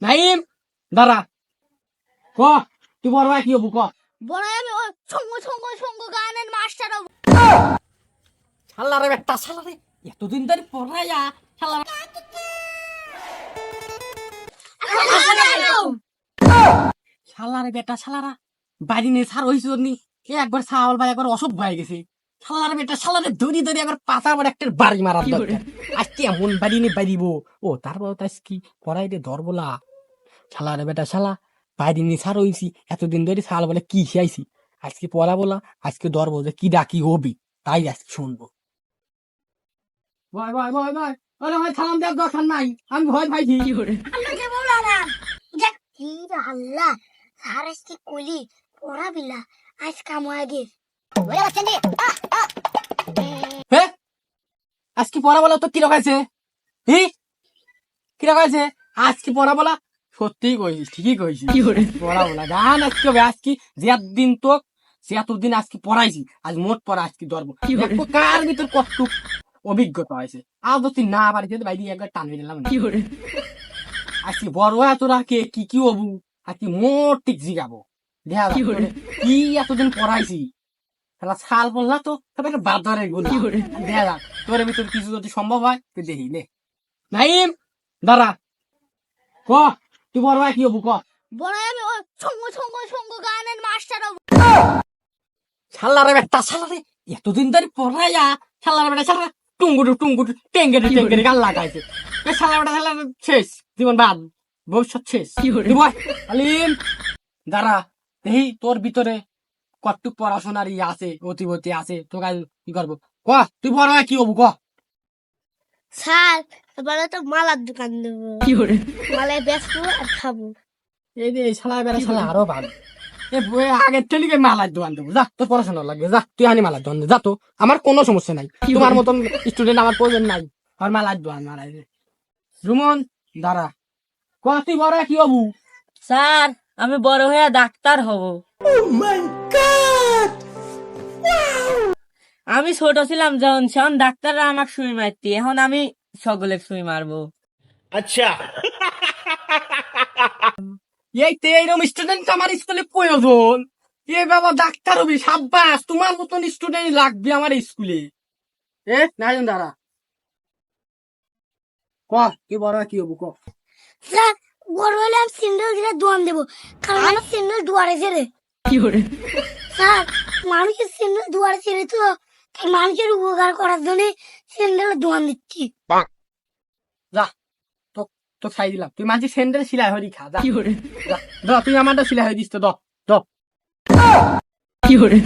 নাইম দাঁড়া ক তুই বড় ভাই কি হবু ক বড় আমি ওই সঙ্গ গানের মাস্টার হব। শালারে বেটা শালারে এতদিন ধরে পড়াইয়া শালারে শালারে বেটা শালারা বাড়ি নিয়ে ছাড় হয়েছে নি একবার ছাওয়াল ভাই একবার অসভ্য হয়ে গেছে শালারে বেটা শালারে ধরি ধরি একবার পাতা বড় একটা বাড়ি মারার দরকার আজকে এমন বাড়ি নিয়ে বাড়িব ও তারপর তো আজকে পড়াই রে ধরবলা শালারে বেটা শালা বাইরে নিয়ে ছাড় হয়েছি এতদিন ধরে শাল বলে কি শিয়াইছি আজকে পড়া বলা আজকে ধরবো যে কি ডাকি হবি তাই আজকে শুনবো ভয় ভয় ভয় ভয় আরে ভাই সালাম দেওয়ার দরকার নাই আমি ভয় পাইছি কি করে আমাকে বলা না দেখ কি আল্লাহ সারেস কি কলি পড়া বিলা আজ কাম হয়ে গে ওরে বাচ্চা নে হে আজকে পড়া বলা তো কি রকাইছে হি কি রকাইছে আজকে পড়া বলা সত্যিই কইছিস ঠিকই কইছিস কি করে পড়া বলা গান আজকে হবে আজকে যে দিন তো সে এতদিন আজকে পড়াইছি আজ মোট পড়া আজকে ধরবো কার ভিতর কষ্ট অভিজ্ঞতা হয়েছে আজ তুই না বাড়িতে বাইরে একবার টানবে দিলাম কি করে আজকে বড় হয় তোরা কে কি কি হবু আজকে মোট ঠিক জিগাবো দেখা কি এতদিন পড়াইছি তাহলে ছাল বললা তো তবে একটা বাজারের গুলো দেখা যাক তোর ভিতর কিছু যদি সম্ভব হয় তুই দেখি নে নাইম দাঁড়া ক তুই বড় হয় কি হবু ক বড় আমি ওই সঙ্গ গানের মাস্টার হব। শালারে বেটা শালারে এতদিন ধরে পড়াইয়া শালারে বেটা শালা টুঙ্গুটু টেঙ্গেরে গান লাগাইছে শালা বেটা শালা শেষ জীবন বাদ ভবিষ্যৎ শেষ তুই বল আলিম দাঁড়া দেখি তোর ভিতরে কতটুক পড়াশোনার ই আছে অতিবতি আছে তোকে কি করবো ক তুই বড় হয় কি হবু ক স্যার এবারে তো মালার দোকান দেবো কি করে মালায় বেচবো আর খাবো। এই যে শালা বেটা শালা আরো ভালো আগের টেলিকে মালার দোকান দেবো যা তোর পড়াশোনা লাগবে যা তুই আনি মালার দোকান যা তো আমার কোনো সমস্যা নাই তোমার মতন স্টুডেন্ট আমার প্রয়োজন নাই আর মালার দোকান মারাই রুমন দাঁড়া ক তুই বড় হয় কি হবু স্যার আমি বড় হয়ে ডাক্তার হব। আমি ছোট ছিলাম যখন সেখন ডাক্তাররা আমাকে সুই মারতি, এখন আমি সকলে সুই মারবো। अच्छा এই তো এইরকম স্টুডেন্ট আমার স্কুলে প্রয়োজন এ বাবা ডাক্তার হবি সাব্বাস তোমার মতন স্টুডেন্ট লাগবে আমার স্কুলে এ নাই দাঁড়া ক কি বড় হয় কি হবু ক স্যার বড় হলে আমি সিন্ডেল দিয়ে দোয়ান দেবো কারণ আমার সিন্ডেল দুয়ারে ছেড়ে কি করে স্যার মানুষের সিন্ডেল দুয়ারে ছেড়ে তো তাই মানুষের উপকার করার জন্য সিন্ডেল দোয়ান দিচ্ছি। যা তো তো খাই দিলাম তুই মাঝে সেন্টারে সিলাই হরি খা যা কি করে যা তুই আমারটা সিলাই হয়ে দিস তো দ কি করে